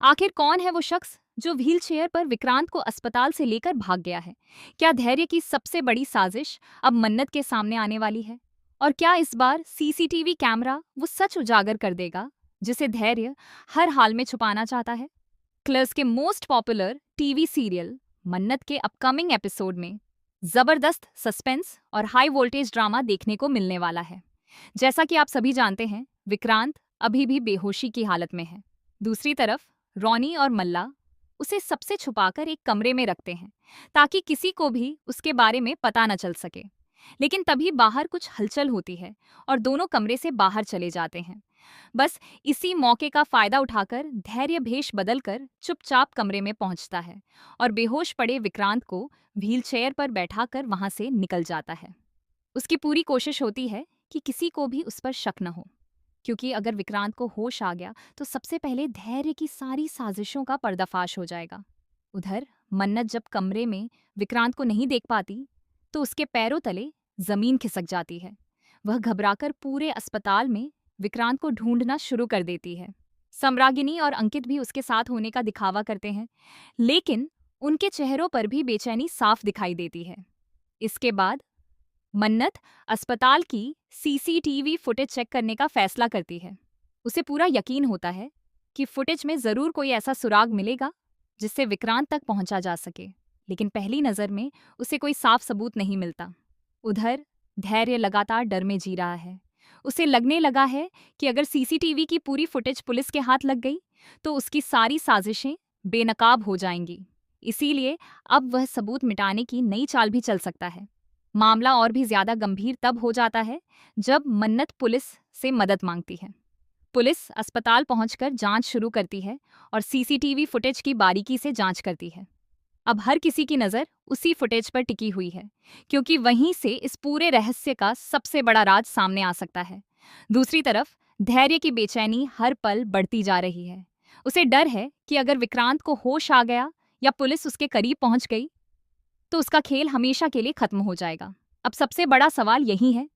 आखिर कौन है वो शख्स जो व्हील चेयर पर विक्रांत को अस्पताल से लेकर भाग गया है? क्या धैर्य की सबसे बड़ी साजिश अब मन्नत के सामने आने वाली है? और क्या इस बार सीसीटीवी कैमरा वो सच उजागर कर देगा जिसे धैर्य हर हाल में छुपाना चाहता है? क्लर्स के मोस्ट पॉपुलर टीवी सीरियल मन्नत के अपकमिंग एपिसोड में जबरदस्त सस्पेंस और हाई वोल्टेज ड्रामा देखने को मिलने वाला है। जैसा कि आप सभी जानते हैं, विक्रांत अभी भी बेहोशी की हालत में है। दूसरी तरफ रॉनी और मल्ला उसे सबसे छुपाकर एक कमरे में रखते हैं ताकि किसी को भी उसके बारे में पता न चल सके। लेकिन तभी बाहर कुछ हलचल होती है और दोनों कमरे से बाहर चले जाते हैं। बस इसी मौके का फायदा उठाकर धैर्य भेष बदलकर चुपचाप कमरे में पहुंचता है और बेहोश पड़े विक्रांत को व्हीलचेयर पर बैठाकर वहां से निकल जाता है। उसकी पूरी कोशिश होती है कि किसी को भी उस पर शक न हो, क्योंकि अगर विक्रांत को होश आ गया तो सबसे पहले धैर्य की सारी साजिशों का पर्दाफाश हो जाएगा। उधर मन्नत जब कमरे में विक्रांत को नहीं देख पाती तो उसके पैरों तले जमीन खिसक जाती है। वह घबराकर पूरे अस्पताल में विक्रांत को ढूंढना शुरू कर देती है। सम्रागिनी और अंकित भी उसके साथ होने का दिखावा करते हैं, लेकिन उनके चेहरों पर भी बेचैनी साफ दिखाई देती है। इसके बाद मन्नत अस्पताल की सीसीटीवी फुटेज चेक करने का फैसला करती है। उसे पूरा यकीन होता है कि फुटेज में जरूर कोई ऐसा सुराग मिलेगा जिससे विक्रांत तक पहुंचा जा सके, लेकिन पहली नजर में उसे कोई साफ सबूत नहीं मिलता। उधर धैर्य लगातार डर में जी रहा है। उसे लगने लगा है कि अगर सीसीटीवी की पूरी फुटेज पुलिस के हाथ लग गई तो उसकी सारी साजिशें बेनकाब हो जाएंगी। इसीलिए अब वह सबूत मिटाने की नई चाल भी चल सकता है। मामला और भी ज्यादा गंभीर तब हो जाता है जब मन्नत पुलिस से मदद मांगती है। पुलिस अस्पताल पहुंचकर जांच शुरू करती है और सीसीटीवी फुटेज की बारीकी से जांच करती है। अब हर किसी की नज़र उसी फुटेज पर टिकी हुई है, क्योंकि वहीं से इस पूरे रहस्य का सबसे बड़ा राज सामने आ सकता है। दूसरी तरफ धैर्य की बेचैनी हर पल बढ़ती जा रही है। उसे डर है कि अगर विक्रांत को होश आ गया या पुलिस उसके करीब पहुंच गई तो उसका खेल हमेशा के लिए खत्म हो जाएगा। अब सबसे बड़ा सवाल यही है,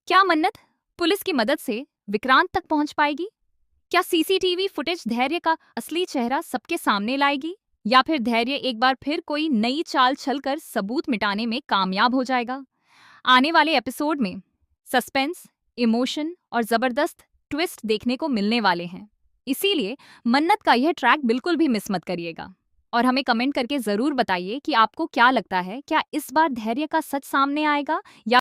क्या मन्नत पुलिस की मदद से विक्रांत तक पहुंच पाएगी? क्या सीसीटीवी फुटेज धैर्य का असली चेहरा सबके सामने लाएगी, या फिर धैर्य एक बार फिर कोई नई चाल चलकर सबूत मिटाने में कामयाब हो जाएगा? आने वाले एपिसोड में सस्पेंस, इमोशन और जबरदस्त ट्विस्ट देखने को मिलने वाले हैं। इसीलिए मन्नत का यह ट्रैक बिल्कुल भी मिस मत करिएगा। और हमें कमेंट करके जरूर बताइए कि आपको क्या लगता है, क्या इस बार धैर्य का सच सामने आएगा या